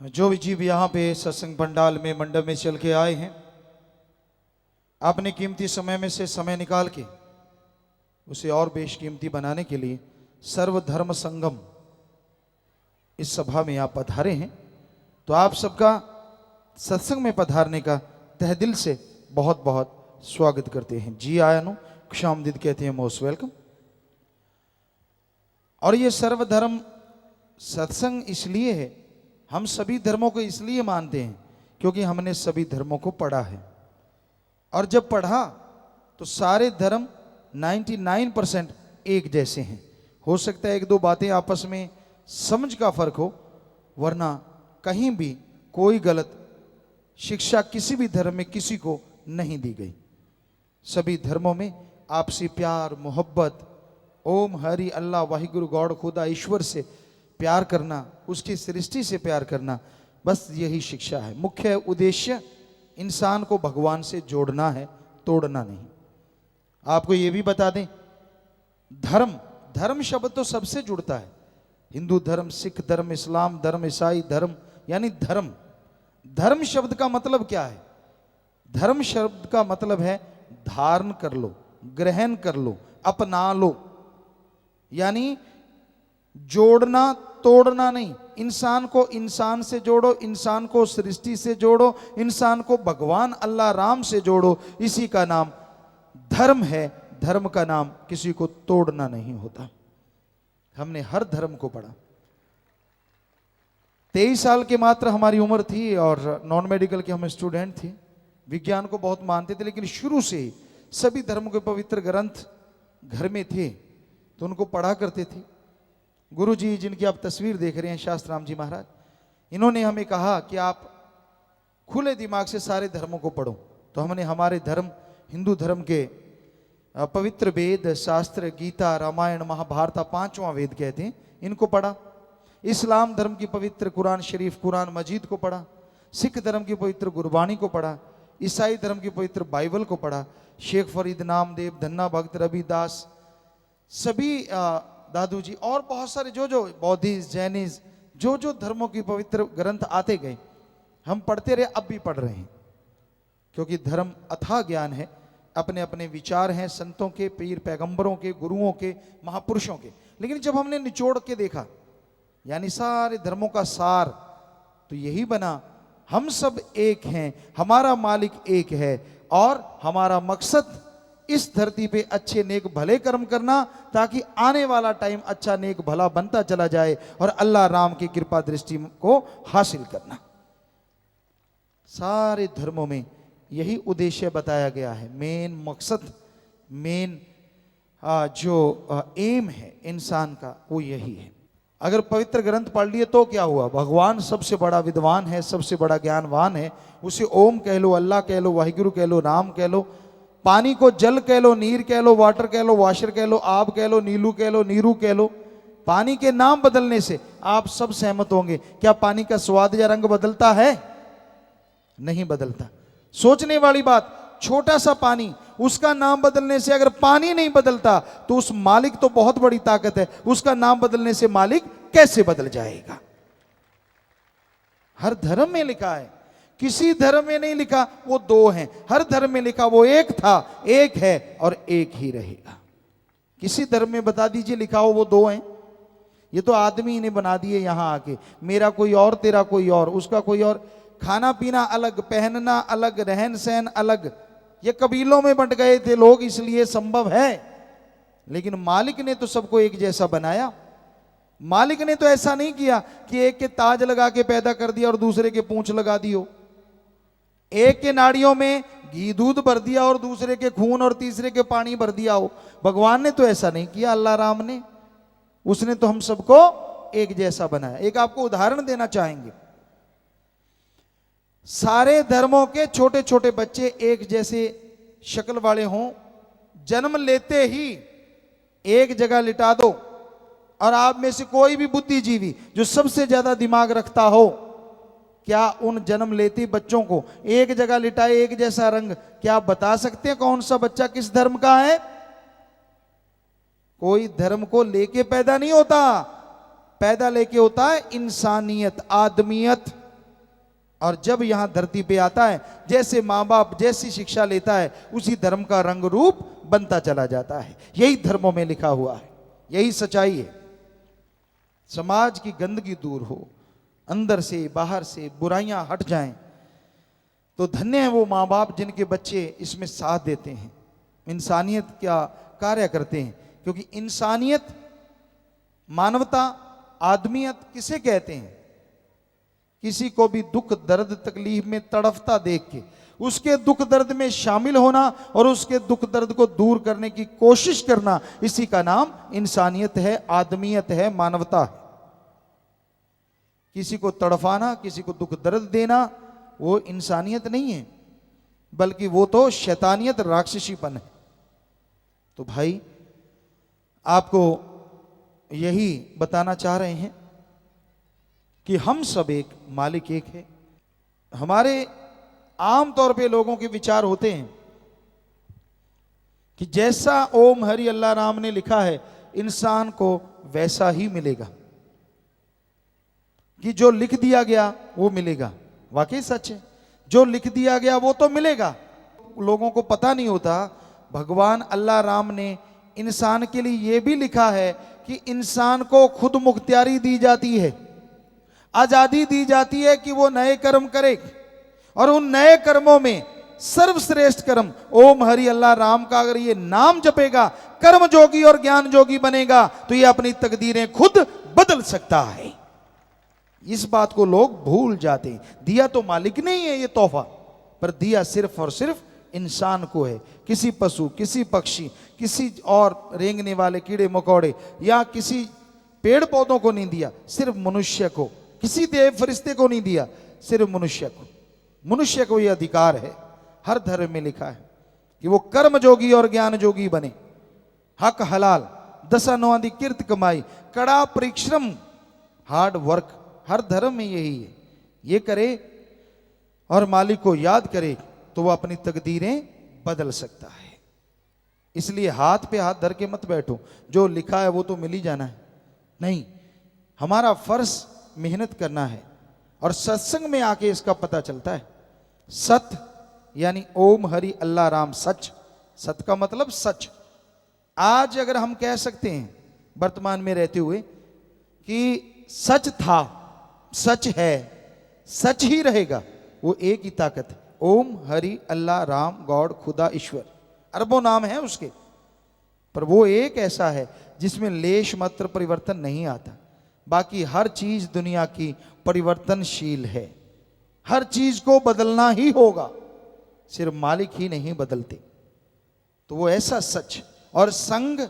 जो भी जीव यहाँ पे सत्संग पंडाल में मंडप में चल के आए हैं, अपने कीमती समय में से समय निकाल के उसे और बेशकीमती बनाने के लिए सर्वधर्म संगम इस सभा में आप पधारे हैं, तो आप सबका सत्संग में पधारने का तहे दिल से बहुत बहुत स्वागत करते हैं। जी आया नु खुशामदीद कहते हैं, मोस्ट वेलकम। और ये सर्वधर्म सत्संग इसलिए है, हम सभी धर्मों को इसलिए मानते हैं क्योंकि हमने सभी धर्मों को पढ़ा है, और जब पढ़ा तो सारे धर्म 99% एक जैसे हैं। हो सकता है एक दो बातें आपस में समझ का फर्क हो, वरना कहीं भी कोई गलत शिक्षा किसी भी धर्म में किसी को नहीं दी गई। सभी धर्मों में आपसी प्यार, मोहब्बत, ओम हरि अल्लाह वाहिगुरु गॉड खुदा ईश्वर से प्यार करना, उसकी सृष्टि से प्यार करना, बस यही शिक्षा है। मुख्य उद्देश्य इंसान को भगवान से जोड़ना है, तोड़ना नहीं। आपको ये भी बता दें, धर्म धर्म शब्द तो सबसे जुड़ता है। हिंदू धर्म, सिख धर्म, इस्लाम धर्म, ईसाई धर्म, यानी धर्म। धर्म शब्द का मतलब क्या है? धर्म शब्द का मतलब है धारण कर लो, ग्रहण कर लो, अपना लो, यानी जोड़ना तोड़ना नहीं। इंसान को इंसान से जोड़ो, इंसान को सृष्टि से जोड़ो, इंसान को भगवान अल्लाह राम से जोड़ो, इसी का नाम धर्म है। धर्म का नाम किसी को तोड़ना नहीं होता। हमने हर धर्म को पढ़ा। 23 साल के मात्र हमारी उम्र थी और नॉन मेडिकल के हम स्टूडेंट थे। विज्ञान को बहुत मानते थे, लेकिन शुरू से ही सभी धर्म के पवित्र ग्रंथ घर में थे तो उनको पढ़ा करते थे। गुरु जी, जिनकी आप तस्वीर देख रहे हैं, शास्त्राम जी महाराज, इन्होंने हमें कहा कि आप खुले दिमाग से सारे धर्मों को पढ़ो। तो हमने हमारे धर्म, हिंदू धर्म के पवित्र वेद शास्त्र, गीता, रामायण, महाभारत, 5वां वेद कहते हैं, इनको पढ़ा। इस्लाम धर्म की पवित्र कुरान शरीफ, कुरान मजीद को पढ़ा। सिख धर्म की पवित्र गुरबाणी को पढ़ा। ईसाई धर्म की पवित्र बाइबल को पढ़ा। शेख फरीद, नामदेव, धन्ना भक्त, रविदास, सभी दादू जी और बहुत सारे जो बौद्धिस्ट, जैनिस्ट, जो धर्मों की पवित्र ग्रंथ आते गए, हम पढ़ते रहे, अब भी पढ़ रहे हैं। क्योंकि धर्म अथाह ज्ञान है, अपने अपने विचार हैं संतों के, पीर पैगंबरों के, गुरुओं के, महापुरुषों के। लेकिन जब हमने निचोड़ के देखा, यानी सारे धर्मों का सार, तो यही बना, हम सब एक हैं, हमारा मालिक एक है, और हमारा मकसद इस धरती पे अच्छे नेक भले कर्म करना, ताकि आने वाला टाइम अच्छा नेक भला बनता चला जाए और अल्लाह राम की कृपा दृष्टि को हासिल करना। सारे धर्मों में यही उद्देश्य बताया गया है। मेन मकसद, मेन जो एम है इंसान का, वो यही है। अगर पवित्र ग्रंथ पढ़ लिए तो क्या हुआ? भगवान सबसे बड़ा विद्वान है, सबसे बड़ा ज्ञानवान है। उसे ओम कह लो, अल्लाह कह लो, वाहिगुरु कह लो, राम कह लो, पानी को जल कह लो, नीर कह लो, वाटर कह लो, वाशर कह लो, आब कह लो, नीलू कह लो, नीरू कह लो। पानी के नाम बदलने से आप सब सहमत होंगे, क्या पानी का स्वाद या रंग बदलता है? नहीं बदलता। सोचने वाली बात, छोटा सा पानी, उसका नाम बदलने से अगर पानी नहीं बदलता तो उस मालिक तो बहुत बड़ी ताकत है, उसका नाम बदलने से मालिक कैसे बदल जाएगा? हर धर्म में लिखा है, किसी धर्म में नहीं लिखा वो दो हैं। हर धर्म में लिखा वो एक था, एक है और एक ही रहेगा। किसी धर्म में बता दीजिए लिखा हो वो दो हैं। ये तो आदमी ने बना दिए यहां आके, मेरा कोई और, तेरा कोई और, उसका कोई और। खाना पीना अलग, पहनना अलग, रहन सहन अलग। ये कबीलों में बंट गए थे लोग, इसलिए संभव है। लेकिन मालिक ने तो सबको एक जैसा बनाया। मालिक ने तो ऐसा नहीं किया कि एक के ताज लगा के पैदा कर दिया और दूसरे के पूंछ लगा दियो, एक के नाड़ियों में घी दूध भर दिया और दूसरे के खून और तीसरे के पानी भर दिया हो। भगवान ने तो ऐसा नहीं किया, अल्लाह राम ने। उसने तो हम सबको एक जैसा बनाया। एक आपको उदाहरण देना चाहेंगे, सारे धर्मों के छोटे छोटे बच्चे एक जैसे शक्ल वाले हों, जन्म लेते ही एक जगह लिटा दो, और आप में से कोई भी बुद्धिजीवी जो सबसे ज्यादा दिमाग रखता हो, क्या उन जन्म लेते बच्चों को एक जगह लिटाए, एक जैसा रंग, क्या आप बता सकते हैं कौन सा बच्चा किस धर्म का है? कोई धर्म को लेके पैदा नहीं होता, पैदा लेके होता है इंसानियत, आदमियत। और जब यहाँ धरती पे आता है, जैसे माँ बाप जैसी शिक्षा लेता है, उसी धर्म का रंग रूप बनता चला जाता है। यही धर्मों में लिखा हुआ है, यही सच्चाई है। समाज की गंदगी दूर हो, अंदर से बाहर से बुराइयां हट जाएं, तो धन्य है वो माँ बाप जिनके बच्चे इसमें साथ देते हैं, इंसानियत का कार्य करते हैं। क्योंकि इंसानियत, मानवता, आदमियत किसे कहते हैं? किसी को भी दुख दर्द तकलीफ में तड़फता देख के उसके दुख दर्द में शामिल होना और उसके दुख दर्द को दूर करने की कोशिश करना, इसी का नाम इंसानियत है, आदमियत है, मानवता है। किसी को तड़फाना, किसी को दुख दर्द देना, वो इंसानियत नहीं है, बल्कि वो तो शैतानियत, राक्षसीपन है। तो भाई आपको यही बताना चाह रहे हैं कि हम सब एक, मालिक एक है। हमारे आम तौर पे लोगों के विचार होते हैं कि जैसा ओम हरि अल्लाह राम ने लिखा है, इंसान को वैसा ही मिलेगा, कि जो लिख दिया गया वो मिलेगा। वाकई सच है, जो लिख दिया गया वो तो मिलेगा। लोगों को पता नहीं होता, भगवान अल्लाह राम ने इंसान के लिए यह भी लिखा है कि इंसान को खुद मुख्तियारी दी जाती है, आजादी दी जाती है कि वो नए कर्म करे, और उन नए कर्मों में सर्वश्रेष्ठ कर्म ओम हरि अल्लाह राम का अगर ये नाम जपेगा, कर्म जोगी और ज्ञान जोगी बनेगा, तो ये अपनी तकदीरें खुद बदल सकता है। इस बात को लोग भूल जाते हैं। दिया तो मालिक नहीं है ये तोहफा, पर दिया सिर्फ और सिर्फ इंसान को है। किसी पशु, किसी पक्षी, किसी और रेंगने वाले कीड़े मकोड़े या किसी पेड़ पौधों को नहीं दिया, सिर्फ मनुष्य को। किसी देव फरिश्ते को नहीं दिया, सिर्फ मनुष्य को। मनुष्य को यह अधिकार है, हर धर्म में लिखा है कि वो कर्म जोगी और ज्ञान जोगी बने। हक हलाल, दशानुआदि कीर्त कमाई, कड़ा परिश्रम, हार्ड वर्क, हर धर्म में यही है। ये करे और मालिक को याद करे तो वो अपनी तकदीरें बदल सकता है। इसलिए हाथ पे हाथ धर के मत बैठो, जो लिखा है वो तो मिल ही जाना है। नहीं, हमारा फर्ज मेहनत करना है, और सत्संग में आके इसका पता चलता है। सत्य यानी ओम हरि अल्लाह राम, सच। सत्य का मतलब सच। आज अगर हम कह सकते हैं वर्तमान में रहते हुए कि सच था, सच है, सच ही रहेगा, वो एक ही ताकत है, ओम हरि अल्लाह राम, गॉड, खुदा, ईश्वर। अरबों नाम है उसके, पर वो एक ऐसा है जिसमें लेश मात्र परिवर्तन नहीं आता। बाकी हर चीज दुनिया की परिवर्तनशील है, हर चीज को बदलना ही होगा, सिर्फ मालिक ही नहीं बदलते। तो वो ऐसा सच और संग,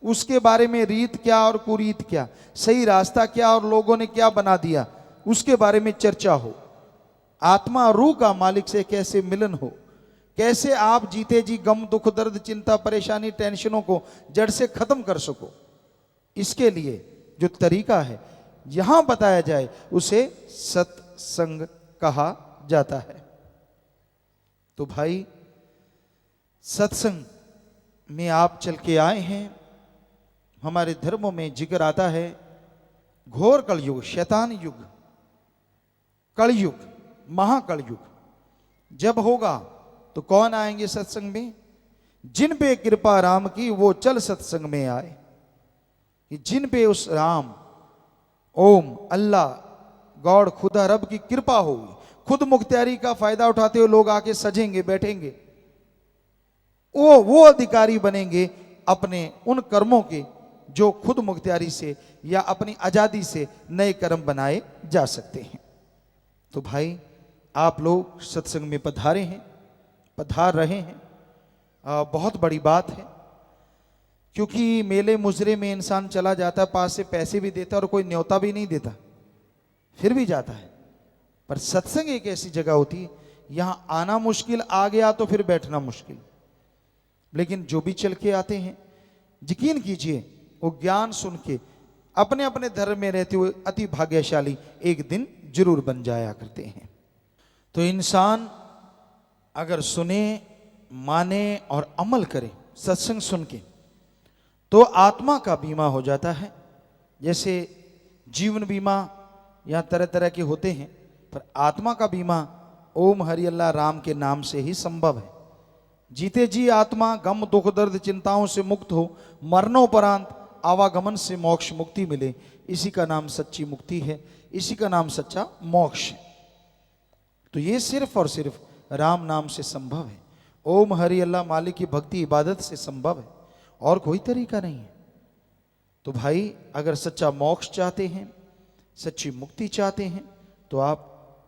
उसके बारे में रीत क्या और कुरीत क्या, सही रास्ता क्या और लोगों ने क्या बना दिया, उसके बारे में चर्चा हो। आत्मा और रूह का मालिक से कैसे मिलन हो, कैसे आप जीते जी गम, दुख, दर्द, चिंता, परेशानी, टेंशनों को जड़ से खत्म कर सको, इसके लिए जो तरीका है यहां बताया जाए, उसे सत्संग कहा जाता है। तो भाई सत्संग में आप चल के आए हैं। हमारे धर्मों में जिक्र आता है घोर कलयुग, शैतान युग, कलयुग, महाकलयुग जब होगा तो कौन आएंगे सत्संग में? जिन पे कृपा राम की वो चल सत्संग में आए। जिन पे उस राम, ओम, अल्लाह, गॉड, खुदा, रब की कृपा होगी, खुद मुख्तियारी का फायदा उठाते हुए लोग आके सजेंगे, बैठेंगे, वो अधिकारी बनेंगे अपने उन कर्मों के जो खुद मुख्तियारी से या अपनी आजादी से नए कर्म बनाए जा सकते हैं। तो भाई आप लोग सत्संग में पधारे हैं, पधार रहे हैं, बहुत बड़ी बात है। क्योंकि मेले मुजरे में इंसान चला जाता है, पास से पैसे भी देता है और कोई न्योता भी नहीं देता, फिर भी जाता है। पर सत्संग एक ऐसी जगह होती है, यहां आना मुश्किल, आ गया तो फिर बैठना मुश्किल। लेकिन जो भी चल के आते हैं, यकीन कीजिए वो ज्ञान सुन के अपने अपने धर्म में रहते हुए अति भाग्यशाली एक दिन जरूर बन जाया करते हैं। तो इंसान अगर सुने, माने और अमल करे सत्संग सुन के, तो आत्मा का बीमा हो जाता है। जैसे जीवन बीमा या तरह तरह के होते हैं, पर आत्मा का बीमा ओम हरि अल्लाह राम के नाम से ही संभव है। जीते जी आत्मा गम दुख दर्द चिंताओं से मुक्त हो, मरणोपरांत आवागमन से मोक्ष मुक्ति मिले, इसी का नाम सच्ची मुक्ति है, इसी का नाम सच्चा मोक्ष है। तो ये सिर्फ और सिर्फ राम नाम से संभव है। ओम हरि अल्लाह मालिक की भक्ति इबादत से संभव है, और कोई तरीका नहीं है। तो भाई अगर सच्चा मोक्ष चाहते हैं, सच्ची मुक्ति चाहते हैं, तो आप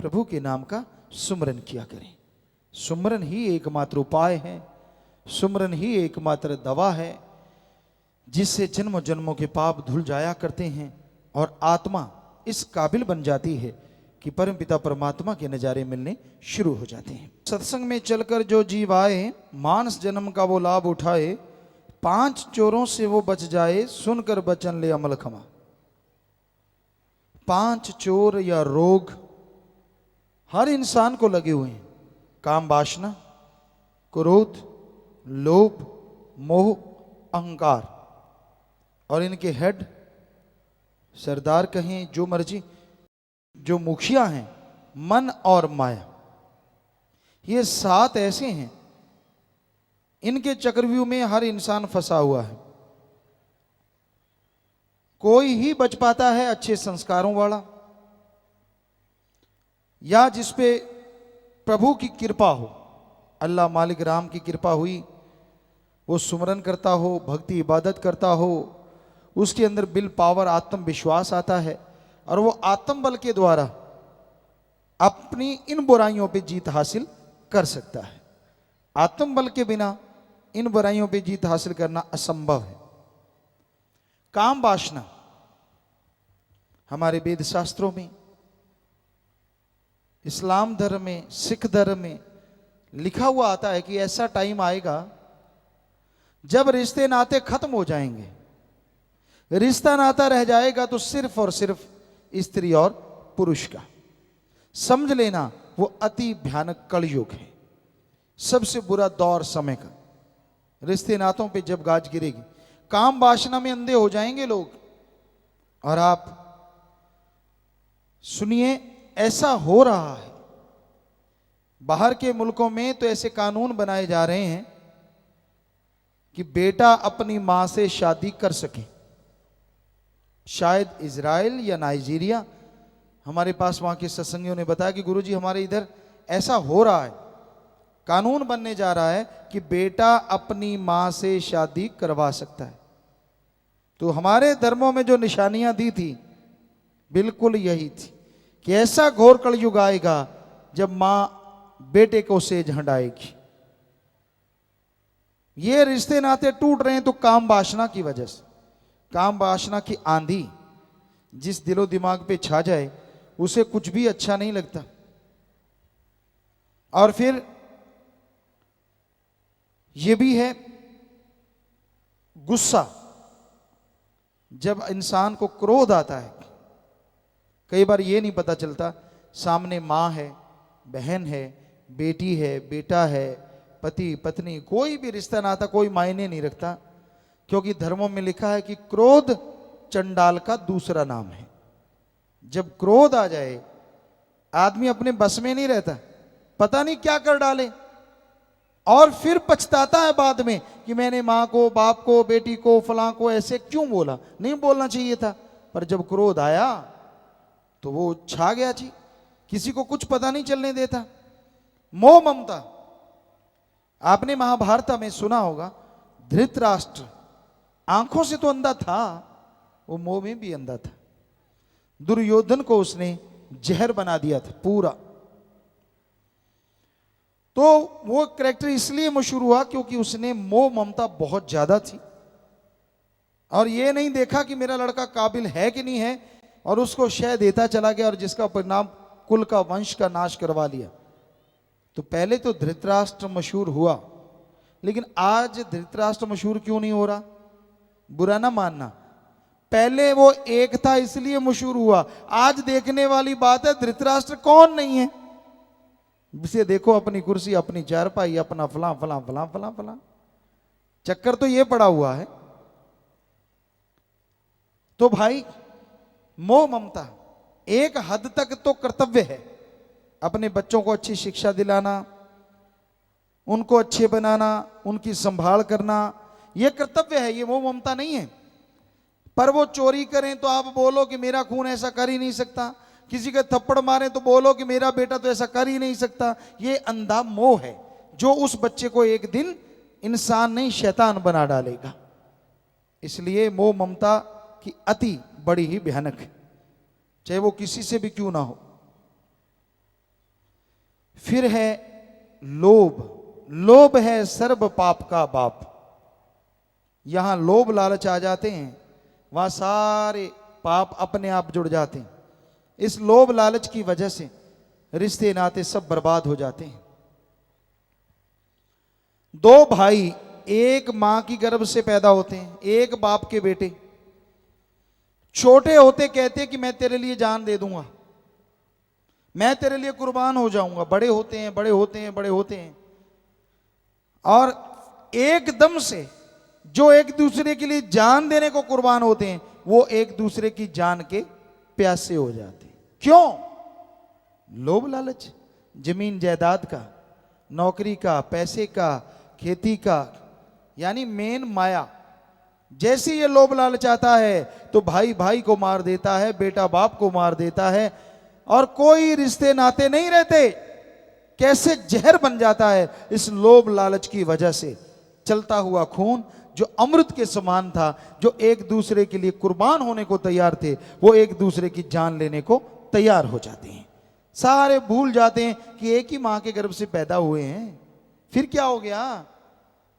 प्रभु के नाम का सुमरन किया करें। सुमरन ही एकमात्र उपाय है, सुमरन ही एकमात्र दवा है, जिससे जन्म जन्मों के पाप धुल जाया करते हैं और आत्मा इस काबिल बन जाती है कि परमपिता परमात्मा के नजारे मिलने शुरू हो जाते हैं। सत्संग में चलकर जो जीव आए, मानस जन्म का वो लाभ उठाए, 5 चोरों से वो बच जाए, सुनकर बचन ले अमल खमा। 5 चोर या रोग हर इंसान को लगे हुए हैं। काम वासना, क्रोध, लोभ, मोह, अहंकार, और इनके हेड सरदार कहें जो मर्जी, जो मुखिया हैं, मन और माया, ये 7 ऐसे हैं, इनके चक्रव्यूह में हर इंसान फंसा हुआ है। कोई ही बच पाता है अच्छे संस्कारों वाला, या जिसपे प्रभु की कृपा हो, अल्लाह मालिक राम की कृपा हुई, वो सुमरन करता हो, भक्ति इबादत करता हो, उसके अंदर बिल पावर आत्मविश्वास आता है, और वो आत्म बल के द्वारा अपनी इन बुराइयों पे जीत हासिल कर सकता है। आत्म बल के बिना इन बुराइयों पे जीत हासिल करना असंभव है। काम वासना, हमारे वेद शास्त्रों में, इस्लाम धर्म में, सिख धर्म में लिखा हुआ आता है कि ऐसा टाइम आएगा जब रिश्ते नाते खत्म हो जाएंगे, रिश्ता नाता रह जाएगा तो सिर्फ और सिर्फ स्त्री और पुरुष का। समझ लेना वो अति भयानक कलयुग है, सबसे बुरा दौर समय का। रिश्ते नातों पे जब गाज गिरेगी, काम वासना में अंधे हो जाएंगे लोग। और आप सुनिए, ऐसा हो रहा है। बाहर के मुल्कों में तो ऐसे कानून बनाए जा रहे हैं कि बेटा अपनी मां से शादी कर सके। शायद इजराइल या नाइजीरिया, हमारे पास वहां के सत्संगियों ने बताया कि गुरुजी हमारे इधर ऐसा हो रहा है, कानून बनने जा रहा है कि बेटा अपनी मां से शादी करवा सकता है। तो हमारे धर्मों में जो निशानियां दी थी बिल्कुल यही थी कि ऐसा घोर कलयुग आएगा जब मां बेटे को सेज हंडाएगी। ये रिश्ते नाते टूट रहे हैं तो काम वासना की वजह से। काम वासना की आंधी जिस दिलो दिमाग पे छा जाए उसे कुछ भी अच्छा नहीं लगता। और फिर ये भी है गुस्सा। जब इंसान को क्रोध आता है, कई बार ये नहीं पता चलता सामने मां है, बहन है, बेटी है, बेटा है, पति पत्नी, कोई भी रिश्ता नाता कोई मायने नहीं रखता, क्योंकि धर्मों में लिखा है कि क्रोध चंडाल का दूसरा नाम है। जब क्रोध आ जाए आदमी अपने बस में नहीं रहता, पता नहीं क्या कर डाले, और फिर पछताता है बाद में कि मैंने मां को, बाप को, बेटी को, फलां को ऐसे क्यों बोला, नहीं बोलना चाहिए था। पर जब क्रोध आया तो वो छा गया जी, किसी को कुछ पता नहीं चलने देता। मोह ममता, आपने महाभारत में सुना होगा, धृतराष्ट्र आंखों से तो अंधा था, वो मोह में भी अंधा था। दुर्योधन को उसने जहर बना दिया था पूरा। तो वो कैरेक्टर इसलिए मशहूर हुआ क्योंकि उसने मोह ममता बहुत ज्यादा थी, और ये नहीं देखा कि मेरा लड़का काबिल है कि नहीं है, और उसको शय देता चला गया, और जिसका परिणाम कुल का, वंश का नाश करवा लिया। तो पहले तो धृतराष्ट्र मशहूर हुआ, लेकिन आज धृतराष्ट्र मशहूर क्यों नहीं हो रहा, बुरा ना मानना। पहले वो एक था इसलिए मशहूर हुआ। आज देखने वाली बात है धृतराष्ट्र कौन नहीं है। इसे देखो, अपनी कुर्सी, अपनी चारपाई, अपना फलां फलां फलां फलां फलां, चक्कर तो ये पड़ा हुआ है। तो भाई मोह ममता एक हद तक तो कर्तव्य है, अपने बच्चों को अच्छी शिक्षा दिलाना, उनको अच्छे बनाना, उनकी संभाल करना, यह कर्तव्य है, ये मोह ममता नहीं है। पर वो चोरी करें तो आप बोलो कि मेरा खून ऐसा कर ही नहीं सकता, किसी के थप्पड़ मारें तो बोलो कि मेरा बेटा तो ऐसा कर ही नहीं सकता। ये अंधा मोह है जो उस बच्चे को एक दिन इंसान नहीं शैतान बना डालेगा। इसलिए मोह ममता की अति बड़ी ही भयानक है, चाहे वो किसी से भी क्यों ना हो। फिर है लोभ। लोभ है सर्व पाप का बाप। यहां लोभ लालच आ जाते हैं, वहां सारे पाप अपने आप जुड़ जाते हैं। इस लोभ लालच की वजह से रिश्ते नाते सब बर्बाद हो जाते हैं। दो भाई एक मां की गर्भ से पैदा होते हैं, एक बाप के बेटे। छोटे होते कहते कि मैं तेरे लिए जान दे दूंगा, मैं तेरे लिए कुर्बान हो जाऊंगा। बड़े होते हैं, बड़े होते हैं, बड़े होते हैं, और एकदम से जो एक दूसरे के लिए जान देने को कुर्बान होते हैं, वो एक दूसरे की जान के प्यासे हो जाते हैं। क्यों? लोभ लालच, जमीन जायदाद का, नौकरी का, पैसे का, खेती का, यानी मेन माया। जैसे ये लोभ लालच आता है तो भाई भाई को मार देता है, बेटा बाप को मार देता है, और कोई रिश्ते नाते नहीं रहते। कैसे जहर बन जाता है इस लोभ लालच की वजह से। चलता हुआ खून जो अमृत के समान था, जो एक दूसरे के लिए कुर्बान होने को तैयार थे, वो एक दूसरे की जान लेने को तैयार हो जाते हैं। सारे भूल जाते हैं कि एक ही मां के गर्भ से पैदा हुए हैं। फिर क्या हो गया?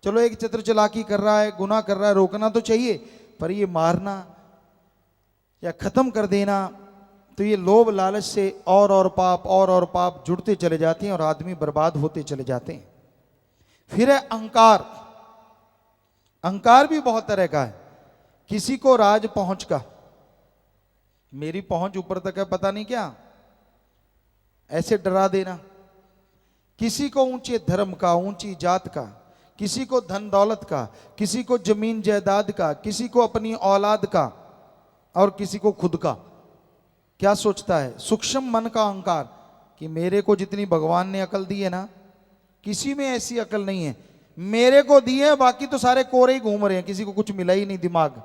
चलो एक चतुर चालाकी कर रहा है, गुनाह कर रहा है, रोकना तो चाहिए, पर ये मारना या खत्म कर देना, तो ये लोभ लालच से और पाप जुड़ते चले जाते हैं और आदमी बर्बाद होते चले जाते हैं। फिर है अहंकार। अहंकार भी बहुत तरह का है। किसी को राज पहुंच का, मेरी पहुंच ऊपर तक है, पता नहीं क्या, ऐसे डरा देना। किसी को ऊंचे धर्म का, ऊंची जात का, किसी को धन दौलत का, किसी को जमीन जायदाद का, किसी को अपनी औलाद का, और किसी को खुद का। क्या सोचता है? सूक्ष्म मन का अहंकार कि मेरे को जितनी भगवान ने अकल दी है ना, किसी में ऐसी अकल नहीं है। मेरे को दी है, बाकी तो सारे कोरे ही घूम रहे हैं, किसी को कुछ मिला ही नहीं दिमाग।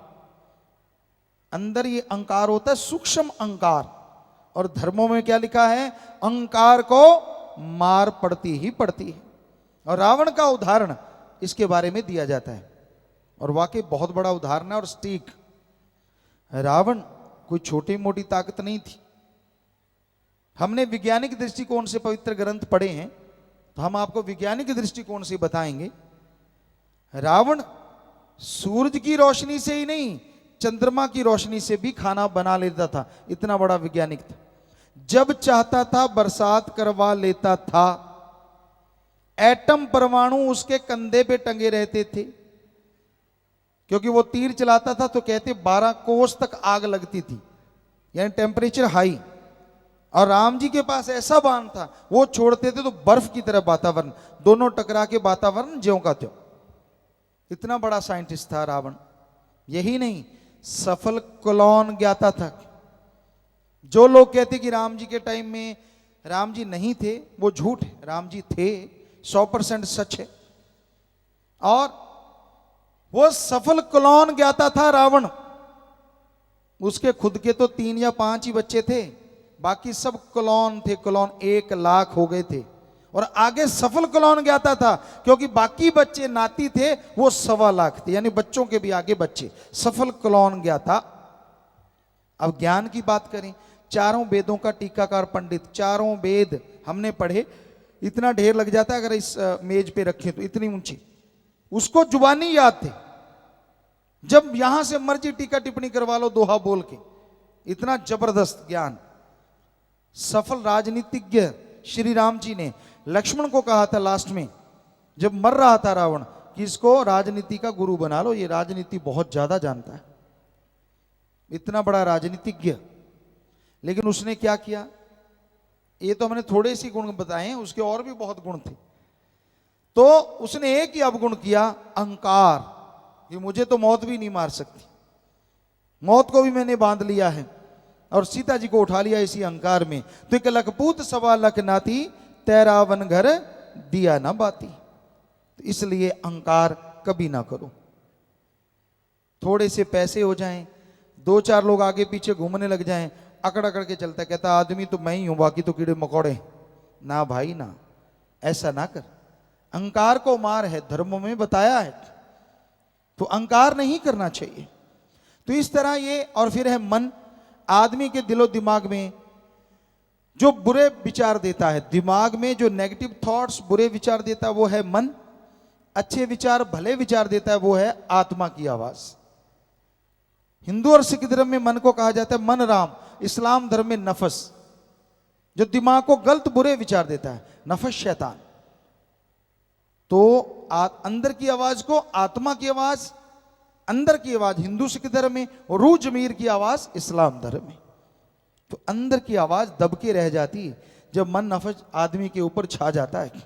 अंदर ये अहंकार होता है, सूक्ष्म अहंकार। और धर्मों में क्या लिखा है? अहंकार को मार पड़ती ही पड़ती है। और रावण का उदाहरण इसके बारे में दिया जाता है, और वाकई बहुत बड़ा उदाहरण है और सटीक। रावण कोई छोटी मोटी ताकत नहीं थी। हमने वैज्ञानिक दृष्टिकोण से पवित्र ग्रंथ पढ़े हैं, तो हम आपको वैज्ञानिक दृष्टिकोण से बताएंगे। रावण सूरज की रोशनी से ही नहीं, चंद्रमा की रोशनी से भी खाना बना लेता था। इतना बड़ा वैज्ञानिक था। जब चाहता था बरसात करवा लेता था। एटम परमाणु उसके कंधे पे टंगे रहते थे, क्योंकि वो तीर चलाता था तो कहते 12 कोस तक आग लगती थी, यानी टेम्परेचर हाई। और राम जी के पास ऐसा बाण था, वो छोड़ते थे तो बर्फ की तरह वातावरण, दोनों टकरा के वातावरण ज्यों का त्यों। इतना बड़ा साइंटिस्ट था रावण। यही नहीं, सफल क्लोन ज्ञाता था। जो लोग कहते कि राम जी के टाइम में राम जी नहीं थे, वो झूठ है। राम जी थे, 100% सच है। और वो सफल क्लोन ज्ञाता था रावण। उसके खुद के तो 3 या 5 ही बच्चे थे, बाकी सब क्लोन थे। क्लोन 1 लाख हो गए थे। और आगे सफल क्लोन ज्ञाता था, क्योंकि बाकी बच्चे नाती थे, वो 1.25 लाख थे, यानी बच्चों के भी आगे बच्चे। सफल क्लोन ज्ञाता। अब ज्ञान की बात करें, चारों वेदों का टीकाकार पंडित, चारों वेद हमने पढ़े। इतना ढेर लग जाता है अगर इस मेज पे रखें तो, इतनी ऊंची। उसको जुबानी याद थे, जब यहां से मर्जी टीका टिप्पणी करवा लो दोहा बोल के। इतना जबरदस्त ज्ञान। सफल राजनीतिज्ञ श्री राम जी ने लक्ष्मण को कहा था लास्ट में, जब मर रहा था रावण, कि इसको राजनीति का गुरु बना लो, ये राजनीति बहुत ज्यादा जानता है। इतना बड़ा राजनीतिज्ञ। लेकिन उसने क्या किया? ये तो हमने थोड़े से गुण बताए हैं, उसके और भी बहुत गुण थे। तो उसने एक ही अवगुण किया, अहंकार, कि मुझे तो मौत भी नहीं मार सकती, मौत को भी मैंने बांध लिया है। और सीता जी को उठा लिया इसी अहंकार में। तो एक लखपूत सवा लख नाती, तेरा वन घर दिया ना बाती। तो इसलिए अहंकार कभी ना करो। थोड़े से पैसे हो जाएं, दो चार लोग आगे पीछे घूमने लग जाएं, अकड़ अकड़ के चलता है, कहता आदमी तो मैं ही हूं, बाकी तो कीड़े मकोड़े। ना भाई ना, ऐसा ना कर। अहंकार को मार है, धर्मों में बताया है। तो अहंकार नहीं करना चाहिए। तो इस तरह ये, और फिर है मन। आदमी के दिलो दिमाग में जो बुरे विचार देता है, दिमाग में जो नेगेटिव थॉट्स, बुरे विचार देता है, वो है मन। अच्छे विचार, भले विचार देता है, वो है आत्मा की आवाज। हिंदू और सिख धर्म में मन को कहा जाता है मन राम, इस्लाम धर्म में नफस। जो दिमाग को गलत बुरे विचार देता है, नफस शैतान। तो अंदर की आवाज को आत्मा की आवाज, अंदर की आवाज हिंदू सिख धर्म में, और रूह जमीर की आवाज इस्लाम धर्म में। तो अंदर की आवाज दबके रह जाती है जब मन नफस आदमी के ऊपर छा जाता है।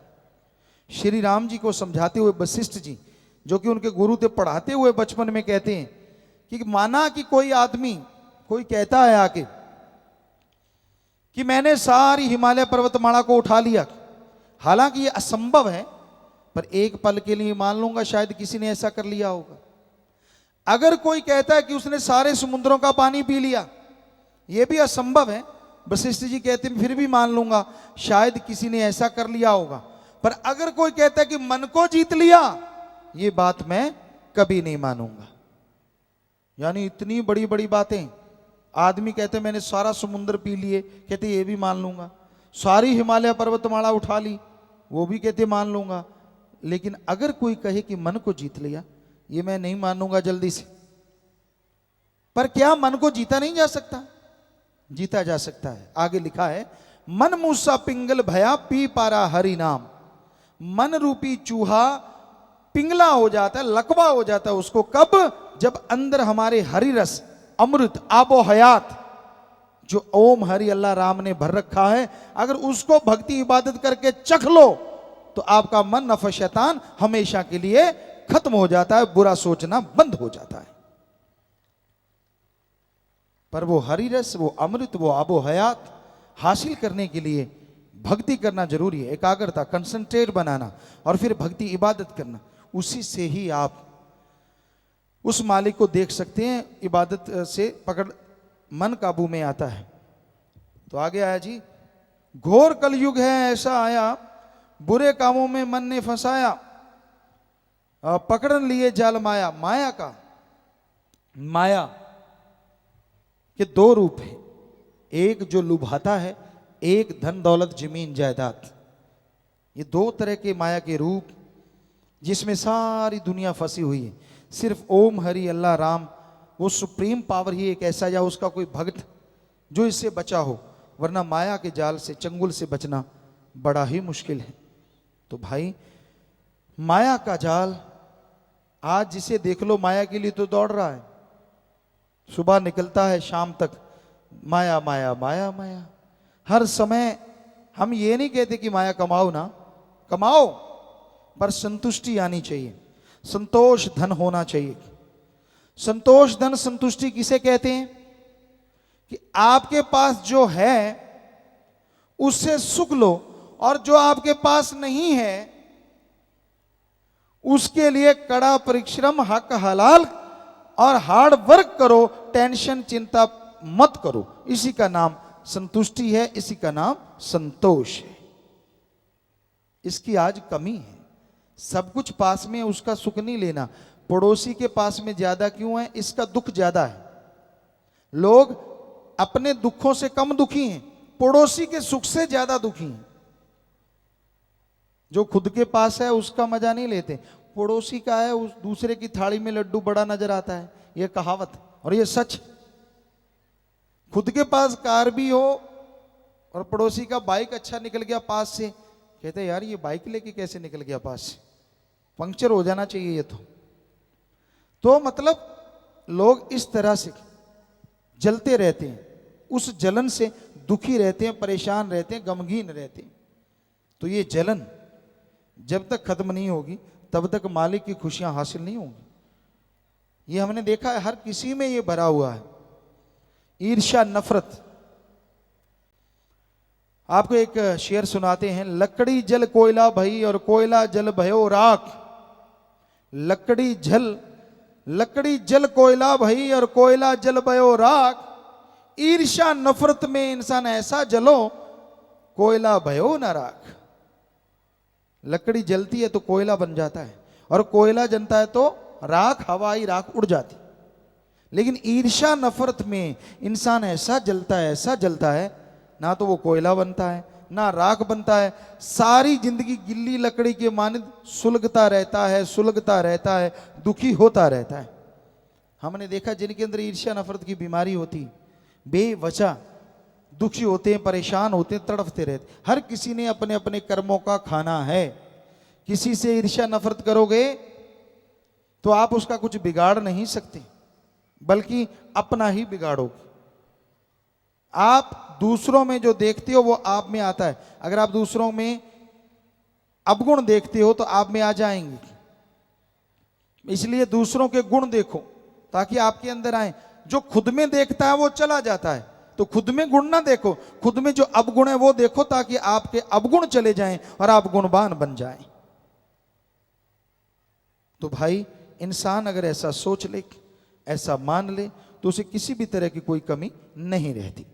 श्री राम जी को समझाते हुए वशिष्ठ जी, जो कि उनके गुरु थे, पढ़ाते हुए बचपन में कहते हैं कि माना कि कोई आदमी, कोई कहता है आके कि मैंने सारी हिमालय पर्वतमाला को उठा लिया। हालांकि ये असंभव है, पर एक पल के लिए मान लूंगा शायद किसी ने ऐसा कर लिया होगा। अगर कोई कहता है कि उसने सारे समुद्रों का पानी पी लिया, यह भी असंभव है। वशिष्ठ जी कहते हैं फिर भी मान लूंगा शायद किसी ने ऐसा कर लिया होगा। पर अगर कोई कहता है कि मन को जीत लिया, ये बात मैं कभी नहीं मानूंगा। यानी इतनी बड़ी बड़ी बातें, आदमी कहते मैंने सारा समुद्र पी लिए, कहते ये भी मान लूंगा। सारी हिमालय पर्वतमाला उठा ली, वो भी कहते मान लूंगा। लेकिन अगर कोई कहे कि मन को जीत लिया, ये मैं नहीं मानूंगा जल्दी से। पर क्या मन को जीता नहीं जा सकता? जीता जा सकता है। आगे लिखा है, मन मूसा पिंगल भया पी पारा हरि नाम। मन रूपी चूहा पिंगला हो जाता है, लकवा हो जाता है उसको कब? जब अंदर हमारे हरि रस, अमृत, आबो हयात, जो ओम हरि अल्लाह राम ने भर रखा है, अगर उसको भक्ति इबादत करके चख लो तो आपका मन नफस शैतान हमेशा के लिए खत्म हो जाता है, बुरा सोचना बंद हो जाता है। पर वो हरि रस, वो अमृत, वो आबो हयात हासिल करने के लिए भक्ति करना जरूरी है। एकाग्रता, कंसंट्रेट बनाना, और फिर भक्ति इबादत करना। उसी से ही आप उस मालिक को देख सकते हैं। इबादत से पकड़ मन काबू में आता है। तो आगे आया जी, घोर कलयुग है ऐसा आया, बुरे कामों में मन ने फंसाया, पकड़न लिए जाल माया। माया का, माया के दो रूप है, एक जो लुभाता है, एक धन दौलत जमीन जायदाद। ये दो तरह के माया के रूप जिसमें सारी दुनिया फंसी हुई है। सिर्फ ओम हरि अल्लाह राम, वो सुप्रीम पावर ही एक ऐसा, या उसका कोई भक्त जो इससे बचा हो, वरना माया के जाल से, चंगुल से बचना बड़ा ही मुश्किल है। तो भाई माया का जाल, आज जिसे देख लो माया के लिए तो दौड़ रहा है, सुबह निकलता है शाम तक माया माया माया माया। हर समय हम ये नहीं कहते कि माया कमाओ ना, कमाओ, पर संतुष्टि आनी चाहिए, संतोष धन होना चाहिए। संतोष धन संतुष्टि किसे कहते हैं? कि आपके पास जो है उससे सुख लो, और जो आपके पास नहीं है उसके लिए कड़ा परिश्रम, हक हलाल और हार्ड वर्क करो, टेंशन चिंता मत करो। इसी का नाम संतुष्टि है, इसी का नाम संतोष है। इसकी आज कमी है। सब कुछ पास में, उसका सुख नहीं लेना। पड़ोसी के पास में ज्यादा क्यों है? इसका दुख ज्यादा है। लोग अपने दुखों से कम दुखी हैं, पड़ोसी के सुख से ज्यादा दुखी हैं। जो खुद के पास है उसका मजा नहीं लेते, पड़ोसी का है उस दूसरे की थाली में लड्डू बड़ा नजर आता है। यह कहावत और यह सच। खुद के पास कार भी हो और पड़ोसी का बाइक अच्छा निकल गया पास से, कहते यार ये बाइक लेके कैसे निकल गया पास से, पंक्चर हो जाना चाहिए ये तो मतलब लोग इस तरह से जलते रहते हैं, उस जलन से दुखी रहते हैं, परेशान रहते हैं, गमगीन रहते हैं। तो ये जलन जब तक खत्म नहीं होगी तब तक मालिक की खुशियां हासिल नहीं होंगी। ये हमने देखा है, हर किसी में ये भरा हुआ है। ईर्ष्या, नफरत। आपको एक शेर सुनाते हैं। लकड़ी जल कोयला भई और कोयला जल भयो राख। लकड़ी जल कोयला भई और कोयला जल भयो राख। ईर्ष्या नफरत में इंसान ऐसा जलो, कोयला भयो न राख। लकड़ी जलती है तो कोयला बन जाता है, और कोयला जलता है तो राख, हवाई राख उड़ जाती। लेकिन ईर्ष्या नफरत में इंसान ऐसा जलता है, ना तो वो कोयला बनता है ना राख बनता है। सारी जिंदगी गिल्ली लकड़ी के मानिंद सुलगता रहता है, दुखी होता रहता है। हमने देखा जिनके अंदर ईर्ष्या नफरत की बीमारी होती, बेवजह दुखी होते हैं, परेशान होते हैं, तड़फते रहते। हर किसी ने अपने अपने कर्मों का खाना है। किसी से ईर्ष्या नफरत करोगे तो आप उसका कुछ बिगाड़ नहीं सकते, बल्कि अपना ही बिगाड़ोगे। आप दूसरों में जो देखते हो वो आप में आता है। अगर आप दूसरों में अवगुण देखते हो तो आप में आ जाएंगे। इसलिए दूसरों के गुण देखो ताकि आपके अंदर आए। जो खुद में देखता है वो चला जाता है, तो खुद में गुण ना देखो, खुद में जो अवगुण है वो देखो, ताकि आपके अवगुण चले जाएं और आप गुणवान बन जाएं। तो भाई, इंसान अगर ऐसा सोच ले, ऐसा मान ले, तो उसे किसी भी तरह की कोई कमी नहीं रहती।